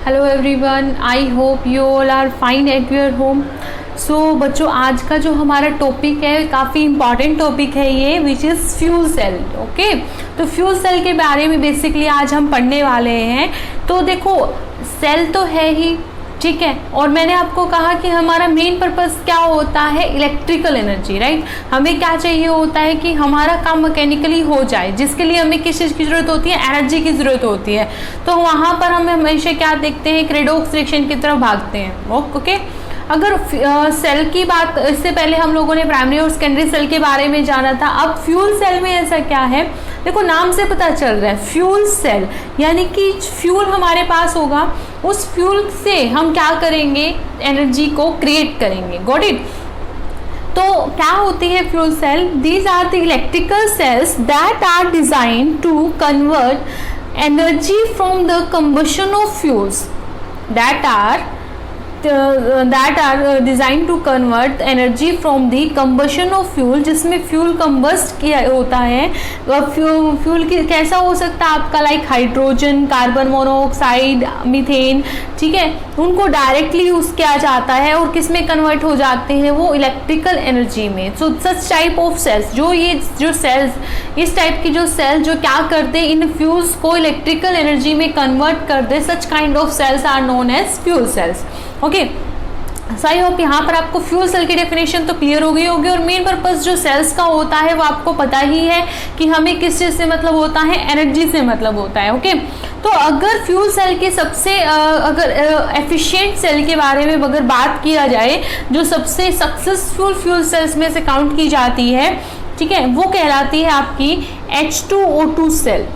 Hello everyone, I hope you all are fine at your home. So बच्चों, आज का जो हमारा टॉपिक है काफ़ी इम्पॉर्टेंट टॉपिक है ये, which is fuel cell. Okay, तो फ्यूल सेल के बारे में बेसिकली आज हम पढ़ने वाले हैं। तो देखो, सेल तो है ही, ठीक है, और मैंने आपको कहा कि हमारा मेन पर्पस क्या होता है, इलेक्ट्रिकल एनर्जी, राइट। हमें क्या चाहिए होता है कि हमारा काम मैकेनिकली हो जाए, जिसके लिए हमें किस चीज़ की ज़रूरत होती है, एनर्जी की ज़रूरत होती है। तो वहाँ पर हम हमेशा क्या देखते हैं, एक रेडॉक्स रिएक्शन की तरफ भागते हैं। ओके, अगर सेल की बात, इससे पहले हम लोगों ने प्राइमरी और सेकेंडरी सेल के बारे में जाना था। अब फ्यूल सेल में ऐसा क्या है, देखो नाम से पता चल रहा है फ्यूल सेल, यानी कि फ्यूल हमारे पास होगा, उस फ्यूल से हम क्या करेंगे, एनर्जी को क्रिएट करेंगे। Got it. तो क्या होती है fuel cell? These are the electrical cells that are design to convert energy from the combustion of fuels that are designed to convert energy from the combustion of fuel, जिसमें fuel combust किया होता है। Fuel की कैसा हो सकता है आपका, like hydrogen, carbon monoxide, methane, ठीक है, उनको डायरेक्टली यूज़ किया जाता है और किस में कन्वर्ट हो जाते हैं, वो इलेक्ट्रिकल एनर्जी में। So such type of cells, जो सेल्स, इस टाइप की जो सेल्स जो क्या करते हैं, इन फ्यूल्स को इलेक्ट्रिकल एनर्जी में कन्वर्ट कर दे, such kind of cells are known as fuel cells. Okay, सही हो कि यहाँ पर आपको फ्यूल सेल की डेफिनेशन तो क्लियर हो गई होगी, और मेन पर्पस जो सेल्स का होता है वो आपको पता ही है कि हमें किस चीज़ से मतलब होता है, एनर्जी से मतलब होता है। ओके, तो अगर फ्यूल सेल के सबसे अगर एफिशिएंट सेल के बारे में अगर बात किया जाए, जो सबसे सक्सेसफुल फ्यूल सेल्स में से काउंट की जाती है, ठीक है, वो कहलाती है आपकी H2O2 सेल।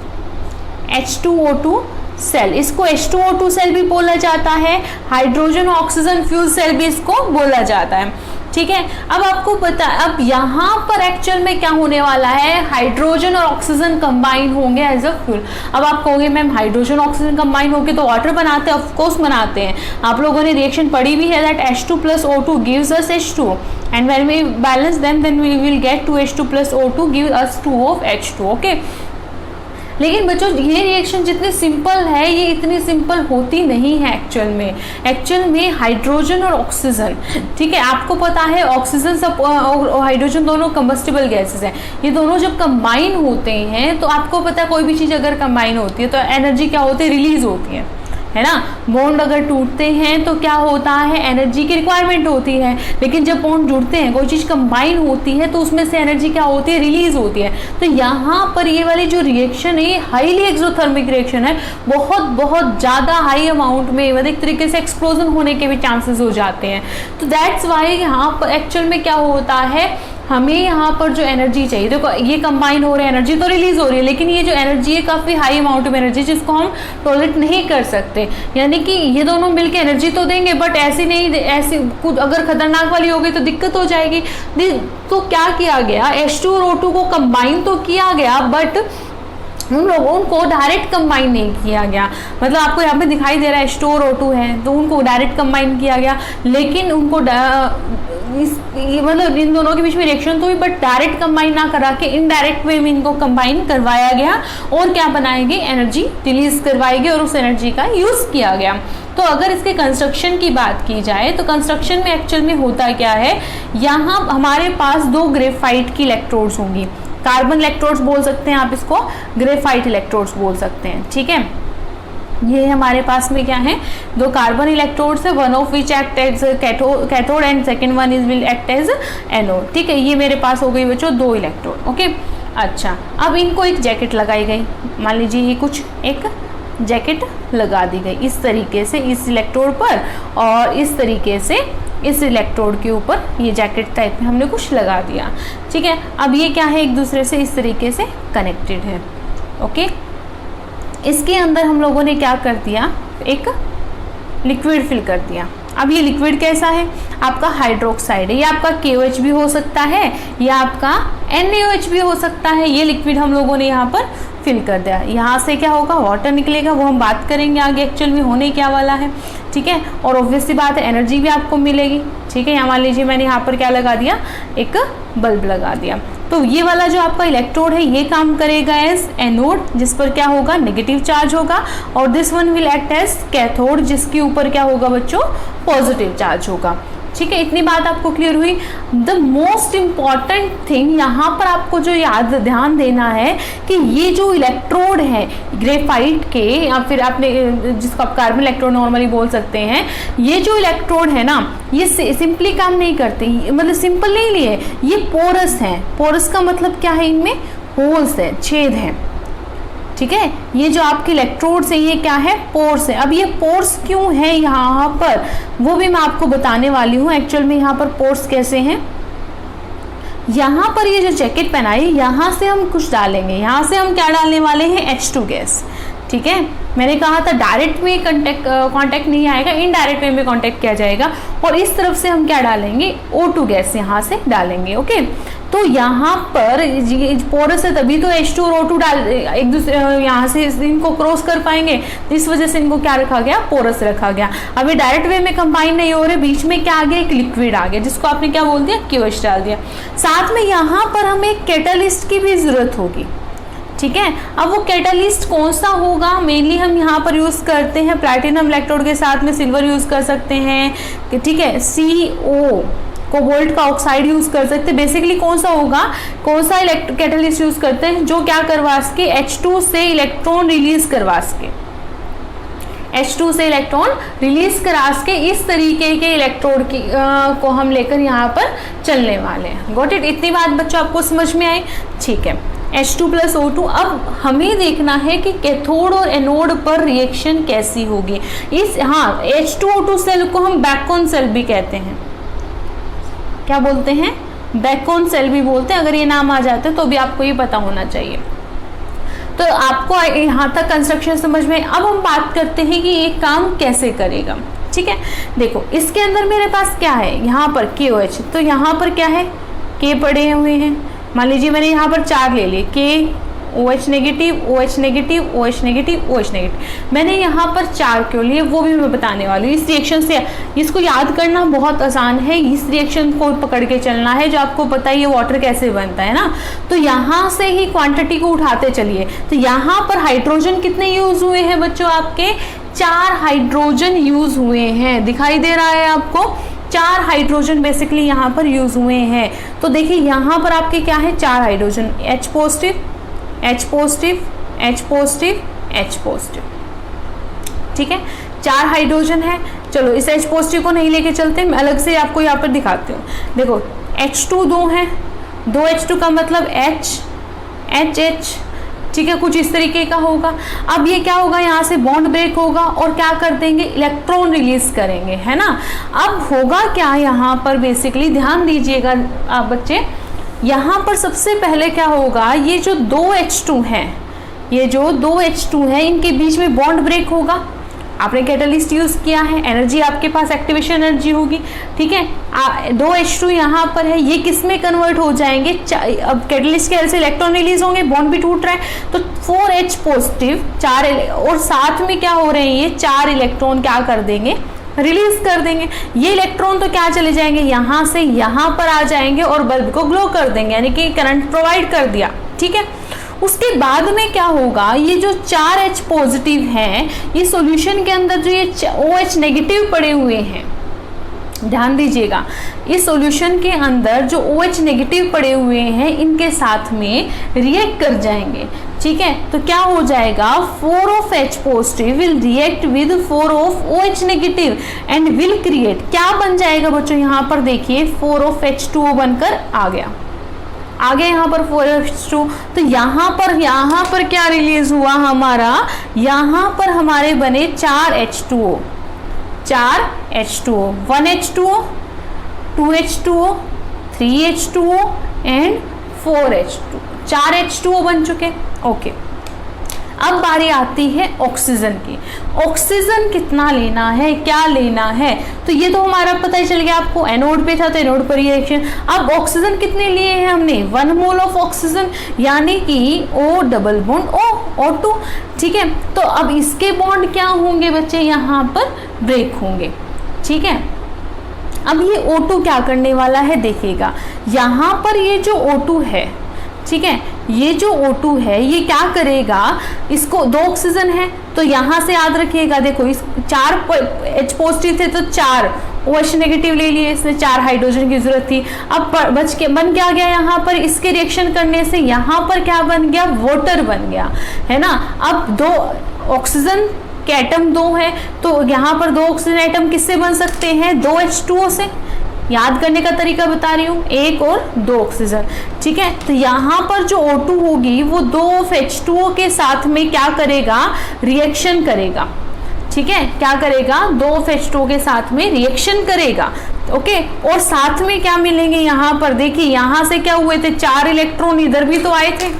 H2O2 सेल, इसको H2O2 सेल भी बोला जाता है, हाइड्रोजन ऑक्सीजन फ्यूल सेल भी इसको बोला जाता है, ठीक है। अब आपको पता, अब यहाँ पर एक्चुअल में क्या होने वाला है, हाइड्रोजन और ऑक्सीजन कंबाइन होंगे एज अ फ्यूल। अब आप कहोगे मैम हाइड्रोजन ऑक्सीजन कंबाइन होके तो वाटर बनाते हैं, ऑफकोर्स बनाते हैं। आप लोगों ने रिएक्शन पढ़ी भी है that H2 + O2 gives us H2 and when we balance them then we will get 2H2 + O2 give us 2 of H2। Okay, लेकिन बच्चों ये रिएक्शन जितनी सिंपल है, ये इतनी सिंपल होती नहीं है एक्चुअल में हाइड्रोजन और ऑक्सीजन, ठीक है, आपको पता है ऑक्सीजन सब और हाइड्रोजन दोनों कंबस्टिबल गैसेस हैं। ये दोनों जब कंबाइन होते हैं तो आपको पता है कोई भी चीज़ अगर कंबाइन होती है तो एनर्जी क्या होती है, रिलीज होती है ना। बॉन्ड अगर टूटते हैं तो क्या होता है, एनर्जी की रिक्वायरमेंट होती है, लेकिन जब बॉन्ड जुड़ते हैं, कोई चीज़ कंबाइन होती है तो उसमें से एनर्जी क्या होती है, रिलीज होती है। तो यहाँ पर ये वाली जो रिएक्शन है, ये हाईली एक्सोथर्मिक रिएक्शन है, बहुत ज़्यादा हाई अमाउंट में, मतलब एक तरीके से एक्सप्लोजन होने के भी चांसेस हो जाते हैं। तो दैट्स वाई यहाँ पर एक्चुअल में क्या होता है, हमें यहाँ पर जो एनर्जी चाहिए, देखो ये कंबाइन हो रही है, एनर्जी तो रिलीज हो रही है, लेकिन ये जो एनर्जी है काफ़ी हाई अमाउंट में एनर्जी, जिसको हम टॉलरेट नहीं कर सकते। यानी कि ये दोनों मिलके एनर्जी तो देंगे, बट ऐसी नहीं, ऐसी कुछ अगर खतरनाक वाली हो गई तो दिक्कत हो जाएगी। तो क्या किया गया, H2 और O2 को कंबाइन तो किया गया, बट उन लोगों को डायरेक्ट कंबाइन नहीं किया गया। मतलब आपको यहाँ पे दिखाई दे रहा है H2 और O2 है, तो उनको डायरेक्ट कंबाइन किया गया, लेकिन उनको मतलब इन दोनों के बीच में रिएक्शन तो हुई, बट डायरेक्ट कंबाइन ना करा के इनडायरेक्ट वे में इनको कंबाइन करवाया गया, और क्या बनाएगी, एनर्जी रिलीज करवाएगी, और उस एनर्जी का यूज़ किया गया। तो अगर इसके कंस्ट्रक्शन की बात की जाए तो कंस्ट्रक्शन में एक्चुअल में होता क्या है, यहाँ हमारे पास 2 ग्रेफाइट की इलेक्ट्रोड्स होंगी, कार्बन इलेक्ट्रोड्स बोल सकते हैं आप इसको, ग्रेफाइट इलेक्ट्रोड्स बोल सकते हैं, ठीक है। ये हमारे पास में क्या है, 2 कार्बन इलेक्ट्रोड्स है, one of which act as cathode and second one is will act as anode, ठीक है। ये मेरे पास हो गई बच्चों 2 इलेक्ट्रोड। ओके, अच्छा, अब इनको एक जैकेट लगाई गई, मान लीजिए ये कुछ एक जैकेट लगा दी गई इस तरीके से इस इलेक्ट्रोड पर, और इस तरीके से इस इलेक्ट्रोड के ऊपर ये जैकेट टाइप में हमने कुछ लगा दिया, ठीक है। अब ये क्या है, एक दूसरे से इस तरीके से कनेक्टेड है। ओके, इसके अंदर हम लोगों ने क्या कर दिया, एक लिक्विड फिल कर दिया। अब ये लिक्विड कैसा है, आपका हाइड्रोक्साइड है, ये आपका KOH भी हो सकता है, या आपका NaOH भी हो सकता है। ये लिक्विड हम लोगों ने यहाँ पर फिल कर दिया। यहाँ से क्या होगा, वाटर निकलेगा, वो हम बात करेंगे आगे एक्चुअल में होने क्या वाला है, ठीक है। और ऑब्वियसली बात है एनर्जी भी आपको मिलेगी, ठीक है। यहाँ मान लीजिए मैंने यहाँ पर क्या लगा दिया, एक बल्ब लगा दिया, तो ये वाला जो आपका इलेक्ट्रोड है ये काम करेगा एज एनोड, जिस पर क्या होगा, नेगेटिव चार्ज होगा, और this one will act as cathode, जिसके ऊपर क्या होगा बच्चों, पॉजिटिव चार्ज होगा। ठीक है, इतनी बात आपको क्लियर हुई। द मोस्ट इम्पॉर्टेंट थिंग यहाँ पर आपको जो ध्यान देना है कि ये जो इलेक्ट्रोड है ग्रेफाइट के, या फिर आपने जिसको आप कार्बन इलेक्ट्रोड नॉर्मली बोल सकते हैं, ये जो इलेक्ट्रोड है ना, ये सिंपली काम नहीं करते, मतलब सिंपल नहीं लिए, ये पोरस है। पोरस का मतलब क्या है, इनमें होल्स है, छेद है। ठीक है, ये जो आपके इलेक्ट्रोड्स है ये क्या है, पोर्स है। अब ये पोर्स क्यों है यहाँ पर, वो भी मैं आपको बताने वाली हूँ। एक्चुअल में यहाँ पर पोर्स कैसे हैं, यहाँ पर ये जो जैकेट पहनाई, यहाँ से हम कुछ डालेंगे, यहाँ से हम क्या डालने वाले हैं, H2 गैस। ठीक है, मैंने कहा था डायरेक्ट में कांटेक्ट नहीं आएगा, इनडायरेक्ट वे में कांटेक्ट किया जाएगा, और इस तरफ से हम क्या डालेंगे, O2 गैस यहाँ से डालेंगे। ओके, तो यहाँ पर पोरस है तभी तो H2 और O2 डाल एक दूसरे यहाँ से इनको क्रॉस कर पाएंगे, इस वजह से इनको क्या रखा गया, पोरस रखा गया। अब ये डायरेक्ट वे में कंबाइन नहीं हो रहे, बीच में क्या आ गया, एक लिक्विड आ गया, जिसको आपने क्या बोल दिया, QH डाल दिया। साथ में यहाँ पर हमें एक कैटलिस्ट की भी जरूरत होगी। ठीक है, अब वो कैटलिस्ट कौन सा होगा, मेनली हम यहाँ पर यूज़ करते हैं प्लैटिनम इलेक्ट्रोड के साथ में सिल्वर यूज़ कर सकते हैं। ठीक है, CO कोबाल्ट का ऑक्साइड यूज़ कर सकते हैं। बेसिकली कौन सा होगा, कौन सा कैटलिस्ट यूज़ करते हैं, जो क्या करवा सके, H2 से इलेक्ट्रॉन रिलीज करवा सके, H2 से इलेक्ट्रॉन रिलीज करा के इस तरीके के इलेक्ट्रोड की को हम लेकर यहाँ पर चलने वाले हैं। गॉट इट, इतनी बात बच्चों आपको समझ में आई। ठीक है, H2 + O2। अब हमें देखना है कि कैथोड और एनोड पर रिएक्शन कैसी होगी। इस H2O2 सेल को हम बैकबोन सेल भी कहते हैं। क्या बोलते हैं, बैकबोन सेल भी बोलते हैं। अगर ये नाम आ जाते हैं तो भी आपको ये पता होना चाहिए। तो आपको यहाँ तक कंस्ट्रक्शन समझ में। अब हम बात करते हैं कि ये काम कैसे करेगा। ठीक है, देखो इसके अंदर मेरे पास क्या है, यहाँ पर KOH, तो यहाँ पर क्या है, K पड़े हुए हैं। मान लीजिए मैंने यहाँ पर 4 ले लिए, K, OH negative, OH negative, OH negative, OH negative. मैंने यहाँ पर 4 क्यों लिए वो भी मैं बताने वाली हूँ। इस रिएक्शन से इसको याद करना बहुत आसान है, इस रिएक्शन को पकड़ के चलना है, जो आपको पता ही है वाटर कैसे बनता है ना। तो यहाँ से ही क्वांटिटी को उठाते चलिए। तो यहाँ पर हाइड्रोजन कितने यूज हुए हैं बच्चों, आपके 4 हाइड्रोजन यूज हुए हैं। दिखाई दे रहा है आपको, 4 हाइड्रोजन बेसिकली यहाँ पर यूज हुए हैं। तो देखिए यहाँ पर आपके क्या है, 4 hydrogen, H positive, H positive, H positive, H positive. ठीक है, 4 हाइड्रोजन है। चलो इस H पॉजिटिव को नहीं लेके चलते, मैं अलग से आपको यहाँ पर दिखाती हूँ। देखो H2 2 है, 2 H2 का मतलब H, HH। ठीक है, कुछ इस तरीके का होगा। अब ये क्या होगा, यहाँ से बॉन्ड ब्रेक होगा और क्या कर देंगे, इलेक्ट्रॉन रिलीज करेंगे, है ना। अब होगा क्या यहाँ पर, बेसिकली ध्यान दीजिएगा आप बच्चे, यहाँ पर सबसे पहले क्या होगा, ये जो 2 H2 हैं, ये जो 2 H2 हैं, इनके बीच में बॉन्ड ब्रेक होगा। आपने कैटलिस्ट यूज किया है, एनर्जी आपके पास एक्टिवेशन एनर्जी होगी। ठीक है, 2 H2 यहाँ पर है, ये किस में कन्वर्ट हो जाएंगे, अब कैटलिस्ट के हेल्प से इलेक्ट्रॉन रिलीज होंगे, बॉन्ड भी टूट रहा है, तो 4H पॉजिटिव 4, और साथ में क्या हो रहे हैं, ये 4 इलेक्ट्रॉन क्या कर देंगे, रिलीज कर देंगे। ये इलेक्ट्रॉन तो क्या चले जाएंगे, यहाँ से यहाँ पर आ जाएंगे और बल्ब को ग्लो कर देंगे, यानी कि करंट प्रोवाइड कर दिया। ठीक है, उसके बाद में क्या होगा, ये जो 4H पॉजिटिव हैं, ये सॉल्यूशन के अंदर जो ये OH नेगेटिव पड़े हुए हैं, ध्यान दीजिएगा, इस सॉल्यूशन के अंदर जो OH नेगेटिव पड़े हुए हैं, इनके साथ में रिएक्ट कर जाएंगे। ठीक है, तो क्या हो जाएगा, 4 of H positive will react with 4 of OH negative and will create, क्या बन जाएगा बच्चों, यहाँ पर देखिए 4 of H2O बनकर आ गया, आगे यहाँ पर 4H2। तो यहाँ पर क्या रिलीज हुआ हमारा, यहाँ पर हमारे बने 4H2O, 4H2O, 1H2O, 2H2O, 3H2O and 4H2O, 4H2O बन चुके। ओके, अब बारी आती है ऑक्सीजन की। ऑक्सीजन कितना लेना है, क्या लेना है, तो ये तो हमारा पता ही चल गया आपको, एनोड पे था तो एनोड पर रिएक्शन। अब ऑक्सीजन कितने लिए हैं हमने, 1 मोल ऑफ ऑक्सीजन, यानी कि O डबल बॉन्ड O2। ठीक है, तो अब इसके बॉन्ड क्या होंगे बच्चे, यहाँ पर ब्रेक होंगे। ठीक है, अब ये O2 क्या करने वाला है देखिएगा, यहाँ पर ये जो O2 है, ठीक है, ये जो O2 है ये क्या करेगा, इसको 2 ऑक्सीजन है तो यहाँ से याद रखिएगा, देखो इस 4 H पॉजिटिव थे तो 4 OH नेगेटिव ले लिए, इसमें 4 हाइड्रोजन की जरूरत थी। अब बन क्या गया यहाँ पर, इसके रिएक्शन करने से यहाँ पर क्या बन गया, वाटर बन गया, है ना। अब 2 ऑक्सीजन के एटम 2 है तो यहाँ पर 2 ऑक्सीजन एटम किससे बन सकते हैं, 2H2O से। याद करने का तरीका बता रही हूँ, 1 और 2 ऑक्सीजन, ठीक है। तो यहाँ पर जो O2 होगी वो 2H2O के साथ में क्या करेगा, रिएक्शन करेगा, ठीक है, क्या करेगा, 2H2O के साथ में रिएक्शन करेगा, ओके। और साथ में क्या मिलेंगे यहाँ पर, देखिए यहाँ से क्या हुए थे, 4 इलेक्ट्रॉन इधर भी तो आए थे,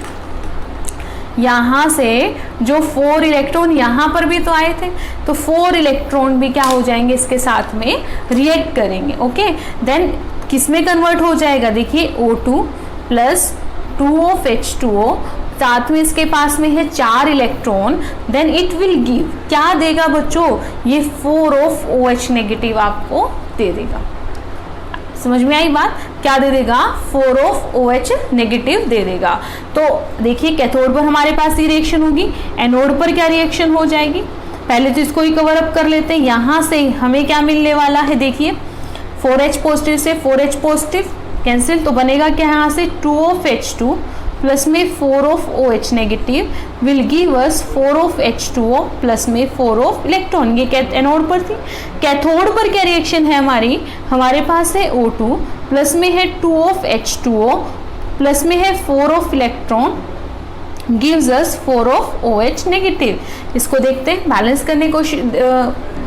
यहाँ से जो 4 इलेक्ट्रॉन यहाँ पर भी तो आए थे, तो 4 इलेक्ट्रॉन भी क्या हो जाएंगे, इसके साथ में रिएक्ट करेंगे, ओके। देन किस में कन्वर्ट हो जाएगा, देखिए O2 प्लस 2H2O, साथ में इसके पास में है 4 electron, then it will give, क्या देगा बच्चों, ये 4OH नेगेटिव आपको दे देगा। समझ में आई बात, क्या दे देगा, 4OH नेगेटिव दे देगा। तो देखिए कैथोड पर हमारे पास ये रिएक्शन होगी, एनोड पर क्या रिएक्शन हो जाएगी, पहले तो इसको ही कवर अप कर लेते हैं। यहाँ से हमें क्या मिलने वाला है, देखिए 4H पॉजिटिव से 4H पॉजिटिव कैंसिल, तो बनेगा क्या, यहाँ से 2H2 प्लस में 4OH negative will give us 4H2O plus में 4 इलेक्ट्रॉन। ये एनोड पर थी। कैथोड पर क्या रिएक्शन है हमारी, हमारे पास है O2 प्लस में है 2H2O प्लस में है 4 electron gives us 4OH negative. इसको देखते हैं, बैलेंस करने को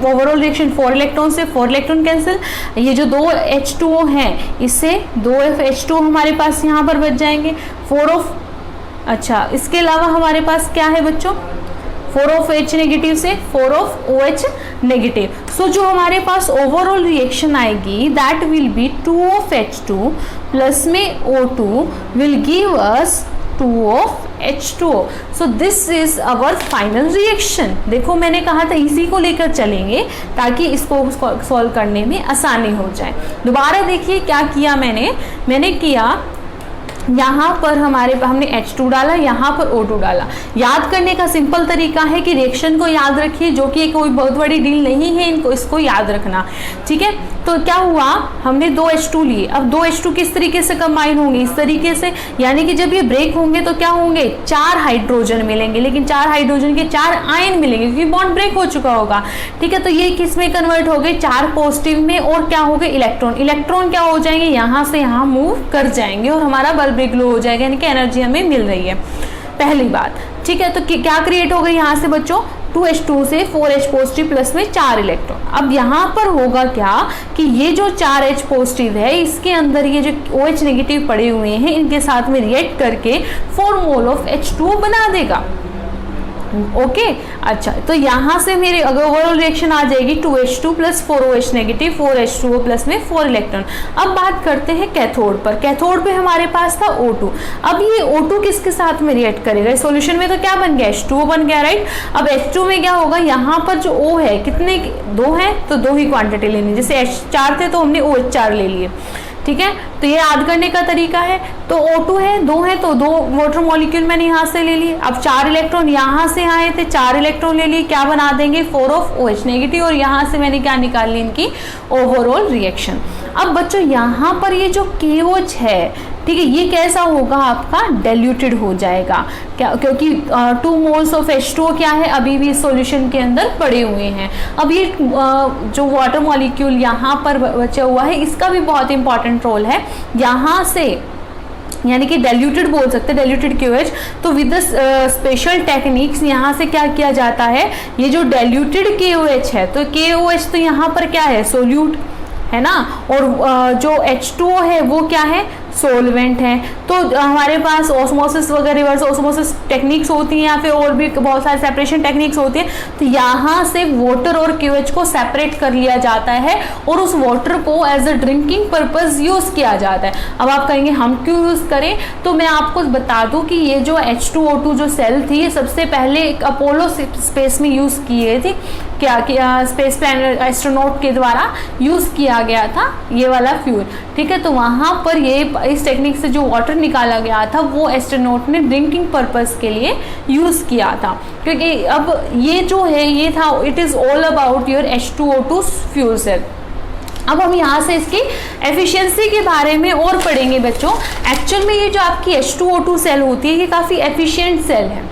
ओवरऑल रिएक्शन 4 इलेक्ट्रॉन से 4 इलेक्ट्रॉन कैंसिल, ये जो 2H2O हैं इससे 2H2O हमारे पास यहाँ पर बच जाएंगे, 4 अच्छा इसके अलावा हमारे पास क्या है बच्चों, 4OH नेगेटिव से 4OH नेगेटिव। सो जो हमारे पास ओवरऑल रिएक्शन आएगी that will B 2H2 plus में O2 will give us 2H2O। So this is our final reaction. देखो मैंने कहा था इसी को लेकर चलेंगे ताकि इसको सॉल्व करने में आसानी हो जाए। दोबारा देखिए क्या किया मैंने किया, यहाँ पर हमने H2 डाला, यहाँ पर O2 डाला। याद करने का सिंपल तरीका है कि रिएक्शन को याद रखिए, जो कि कोई बहुत बड़ी डील नहीं है, इसको याद रखना, ठीक है। तो क्या हुआ, हमने 2H2 लिए, अब 2H2 किस तरीके से कंबाइन होंगे, इस तरीके से, यानी कि जब ये ब्रेक होंगे तो क्या होंगे, 4 हाइड्रोजन मिलेंगे, लेकिन 4 हाइड्रोजन के 4 आयन मिलेंगे क्योंकि बॉन्ड ब्रेक हो चुका होगा, ठीक है। तो ये किस में कन्वर्ट हो गए, 4 पॉजिटिव में, और क्या हो गए, इलेक्ट्रॉन क्या हो जाएंगे, यहाँ से यहाँ मूव कर जाएंगे और हमारा बल्ब ग्लो हो जाएगा, यानी कि एनर्जी हमें मिल रही है, पहली बात, ठीक है। तो क्या क्रिएट हो गई यहाँ से बच्चों, 2H2 से 4H पॉजिटिव प्लस में 4 इलेक्ट्रॉन। अब यहाँ पर होगा क्या कि ये जो 4H पॉजिटिव है इसके अंदर ये जो OH नेगेटिव पड़े हुए हैं इनके साथ में रिएक्ट करके 4 मोल ऑफ H2O बना देगा, ओके। अच्छा तो यहाँ से मेरे अगर ओवरऑल रिएक्शन आ जाएगी 2H2 plus 4OH negative 4H2O plus में 4 इलेक्ट्रॉन। अब बात करते हैं कैथोड पर। कैथोड पे हमारे पास था O2। अब ये O2 किसके साथ में रिएक्ट करेगा, सॉल्यूशन में तो क्या बन गया, H2O बन गया, राइट। अब H2 में क्या होगा, यहाँ पर जो O है कितने, 2 है तो 2 ही क्वांटिटी लेनी, जैसे H4 थे तो हमने OH 4 ले लिए, ठीक है। तो ये याद करने का तरीका है। तो O2 है, 2 है तो 2 वाटर मॉलिक्यूल मैंने यहाँ से ले लिए। अब 4 इलेक्ट्रॉन यहाँ से आए थे, 4 इलेक्ट्रॉन ले लिए, क्या बना देंगे 4OH नेगेटिव, और यहाँ से मैंने क्या निकाल ली, इनकी ओवरऑल रिएक्शन। अब बच्चों यहाँ पर ये जो KOH है, ठीक है, ये कैसा होगा आपका, डाइल्यूटेड हो जाएगा, क्या, क्योंकि 2 मोल्स ऑफ H2O क्या है, अभी भी सॉल्यूशन के अंदर पड़े हुए हैं। अब ये जो वाटर मॉलिक्यूल यहाँ पर बचा हुआ है इसका भी बहुत इंपॉर्टेंट रोल है, यहाँ से यानी कि डाइल्यूटेड बोल सकते हैं, डाइल्यूटेड KOH। तो विद द स्पेशल टेक्निक्स यहाँ से क्या किया जाता है, ये जो डाइल्यूटेड KOH है, तो KOH तो यहाँ पर क्या है, सोल्यूट है ना, और जो H2O है वो क्या है, सोलवेंट है। तो हमारे पास ऑस्मोसिस वगैरह, रिवर्स ऑस्मोसिस टेक्निक्स होती हैं या फिर और भी बहुत सारे सेपरेशन टेक्निक्स होती हैं। तो यहाँ से वाटर और KOH को सेपरेट कर लिया जाता है और उस वाटर को as a drinking purpose use किया जाता है। अब आप कहेंगे हम क्यों यूज़ करें, तो मैं आपको बता दूं कि ये जो H2O2 जो सेल थी ये सबसे पहले एक अपोलो स्पेस में यूज़ की गई थी। क्या स्पेस प्लान एस्ट्रोनॉट के द्वारा यूज़ किया गया था ये वाला फ्यूल, ठीक है। तो वहाँ पर ये इस टेक्निक से जो वाटर निकाला गया था वो एस्ट्रोनॉट ने ड्रिंकिंग पर्पस के लिए यूज़ किया था, क्योंकि अब ये जो है ये था, it is all about your H2O2 fuel cell. अब हम यहाँ से इसकी एफिशिएंसी के बारे में और पढ़ेंगे बच्चों। एक्चुअल में ये जो आपकी H2O2 सेल होती है ये काफ़ी एफिशिएंट सेल है,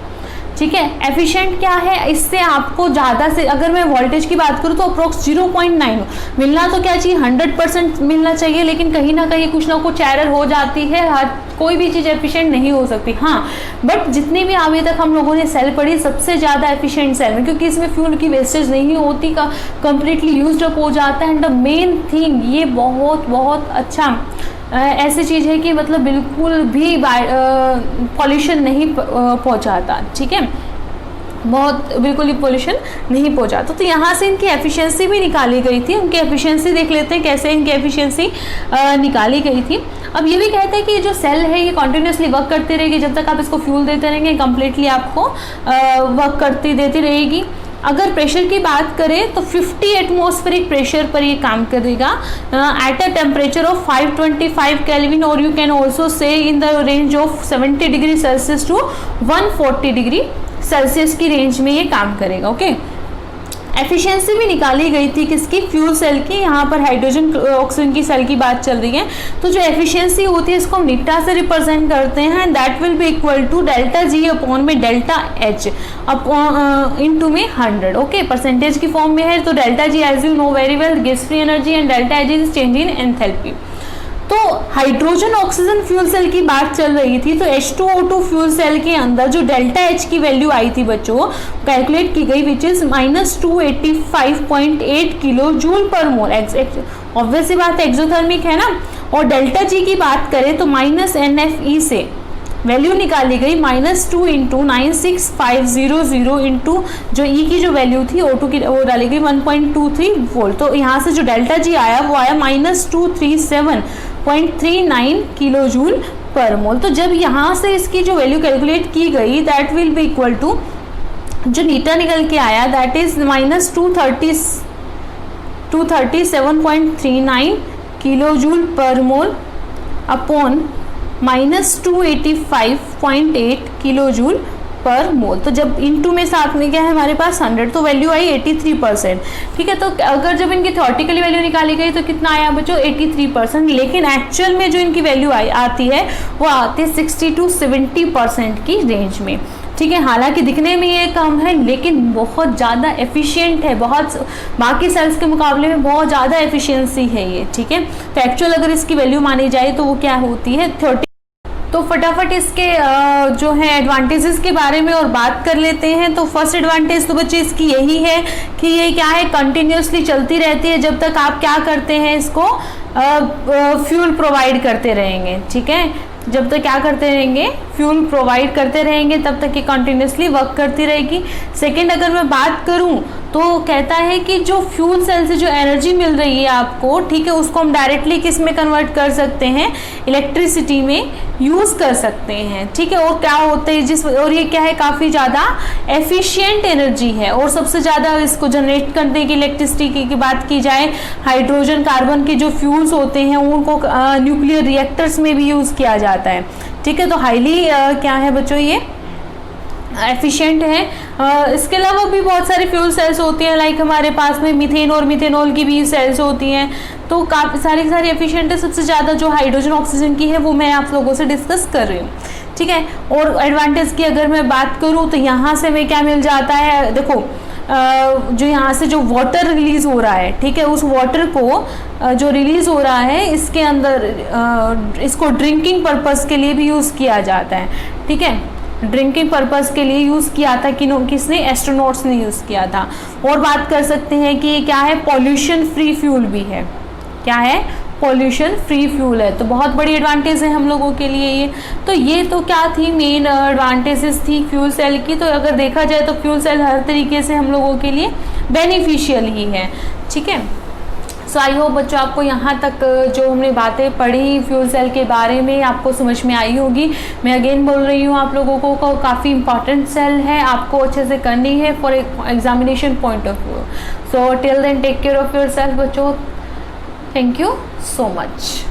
ठीक है। एफिशिएंट क्या है, इससे आपको ज़्यादा से, अगर मैं वोल्टेज की बात करूँ तो अप्रोक्स 0.9 मिलना तो क्या चाहिए, 100% मिलना चाहिए, लेकिन कहीं ना कहीं कुछ ना कुछ एरर हो जाती है, हर कोई भी चीज़ एफिशिएंट नहीं हो सकती। हाँ, बट जितनी भी अभी तक हम लोगों ने सेल पढ़ी सबसे ज़्यादा एफिशिएंट सेल में, क्योंकि इसमें फ्यूल की वेस्टेज नहीं होती, का कंप्लीटली यूज्ड अप हो जाता है। एंड द मेन थिंग, ये बहुत बहुत अच्छा ऐसी चीज़ है कि मतलब बिल्कुल भी पॉल्यूशन नहीं पहुंचाता, ठीक है, बहुत बिल्कुल ही पोल्यूशन नहीं पहुंचाता। तो यहाँ से इनकी एफिशिएंसी भी निकाली गई थी। उनकी एफिशिएंसी देख लेते हैं कैसे इनकी एफिशिएंसी निकाली गई थी। अब ये भी कहते हैं कि जो सेल है ये कॉन्टिन्यूसली वर्क करती रहेगी, जब तक आप इसको फ्यूल देते रहेंगे कम्प्लीटली आपको वर्क करती देती रहेगी। अगर प्रेशर की बात करें तो 50 एटमॉस्फेरिक प्रेशर पर ये काम करेगा at a temperature of 525 kelvin, और you can also say in the range of 70 degree celsius to 140 degree celsius की रेंज में ये काम करेगा, ओके। एफिशिएंसी भी निकाली गई थी किसकी, फ्यूल सेल की। यहाँ पर हाइड्रोजन ऑक्सीजन की सेल की बात चल रही है, तो जो एफिशिएंसी होती है इसको हम नीटा से रिप्रेजेंट करते हैं, that will be equal to delta G upon में डेल्टा एच इनटू में 100, ओके। परसेंटेज की फॉर्म में है, तो delta G as you know very well gives free energy and delta H is change in enthalpy. तो hydrogen oxygen fuel cell की बात चल रही थी, तो H2O2 फ्यूल सेल के अंदर जो डेल्टा एच की वैल्यू आई थी बच्चों, कैलकुलेट की गई, विच इज -285.8 किलो जूल पर मोल। ऑब्वियस सी बात है, एक्सोथर्मिक है ना। और डेल्टा जी की बात करें तो -NFE से वैल्यू निकाली गई -2 इंटू 96500 इंटू जो ई की जो वैल्यू थी O2 की वो डाली गई 1.23 वोल्ट। तो यहाँ से जो डेल्टा जी आया वो आया -237.39 किलो जूल पर मोल। तो जब यहाँ से इसकी जो वैल्यू कैलकुलेट की गई that will be equal to, जो नीटा निकल के आया दैट इज -237.39 किलो जूल पर मोल अपॉन -285.8 किलो जूल पर मोल। तो जब इनटू में साथ में क्या है हमारे पास 100, तो वैल्यू आई 83%, ठीक है। तो अगर जब इनकी थ्योरेटिकली वैल्यू निकाली गई तो कितना आया बच्चों, 83%, लेकिन एक्चुअल में जो इनकी वैल्यू आती है वो आती है 60 to 70% की रेंज में, ठीक है। हालांकि दिखने में ये कम है लेकिन बहुत ज़्यादा एफिशिएंट है, बहुत बाकी सेल्स के मुकाबले में बहुत ज़्यादा एफिशिएंसी है ये, ठीक है। तो एक्चुअल अगर इसकी वैल्यू मानी जाए तो वो क्या होती है 30। तो फटाफट इसके जो है एडवांटेजेस के बारे में और बात कर लेते हैं। तो फर्स्ट एडवांटेज तो बच्चे इसकी यही है कि ये क्या है, कंटिन्यूसली चलती रहती है जब तक आप क्या करते हैं, इसको फ्यूल प्रोवाइड करते रहेंगे, ठीक है। जब तक क्या करते रहेंगे, फ्यूल प्रोवाइड करते रहेंगे, तब तक ये कंटिन्यूसली वर्क करती रहेगी। सेकेंड, अगर मैं बात करूं तो कहता है कि जो फ्यूल सेल से जो एनर्जी मिल रही है आपको, ठीक है, उसको हम डायरेक्टली किस में कन्वर्ट कर सकते हैं, इलेक्ट्रिसिटी में यूज़ कर सकते हैं, ठीक है। और क्या होता है और ये क्या है, काफ़ी ज़्यादा एफिशिएंट एनर्जी है। और सबसे ज़्यादा इसको जनरेट करने की इलेक्ट्रिसिटी की बात की जाए, हाइड्रोजन कार्बन के जो फ्यूल्स होते हैं उनको न्यूक्लियर रिएक्टर्स में भी यूज़ किया जाता है, ठीक है। तो हाईली क्या है बच्चों, ये एफिशिएंट है। इसके अलावा भी बहुत सारी फ्यूल सेल्स होती हैं, लाइक हमारे पास में मीथेन और मिथेनॉल की भी सेल्स होती हैं, तो काफ़ी सारी एफिशिएंट है। सबसे ज़्यादा जो हाइड्रोजन ऑक्सीजन की है वो मैं आप लोगों से डिस्कस कर रही हूँ, ठीक है। और एडवांटेज की अगर मैं बात करूँ तो यहाँ से हमें क्या मिल जाता है, देखो जो यहाँ से जो वाटर रिलीज़ हो रहा है, ठीक है, उस वाटर को जो रिलीज़ हो रहा है इसके अंदर इसको ड्रिंकिंग पर्पस के लिए भी यूज़ किया जाता है, ठीक है। ड्रिंकिंग पर्पस के लिए यूज़ किया था किसने, एस्ट्रोनॉट्स ने यूज़ किया था। और बात कर सकते हैं कि ये क्या है, पॉल्यूशन फ्री फ्यूल भी है, क्या है, पॉल्यूशन फ्री फ्यूल है। तो बहुत बड़ी एडवांटेज है हम लोगों के लिए ये। तो ये तो क्या थी, मेन एडवांटेजेस थी फ्यूल सेल की। तो अगर देखा जाए तो फ्यूल सेल हर तरीके से हम लोगों के लिए बेनिफिशियल ही है, ठीक है। सो आई होप बच्चों आपको यहाँ तक जो हमने बातें पढ़ी फ्यूल सेल के बारे में आपको समझ में आई होगी। मैं अगेन बोल रही हूँ आप लोगों को काफ़ी इंपॉर्टेंट सेल है, आपको अच्छे से करनी है for examination point of view. So till then take care of yourself बच्चों, थैंक यू सो मच।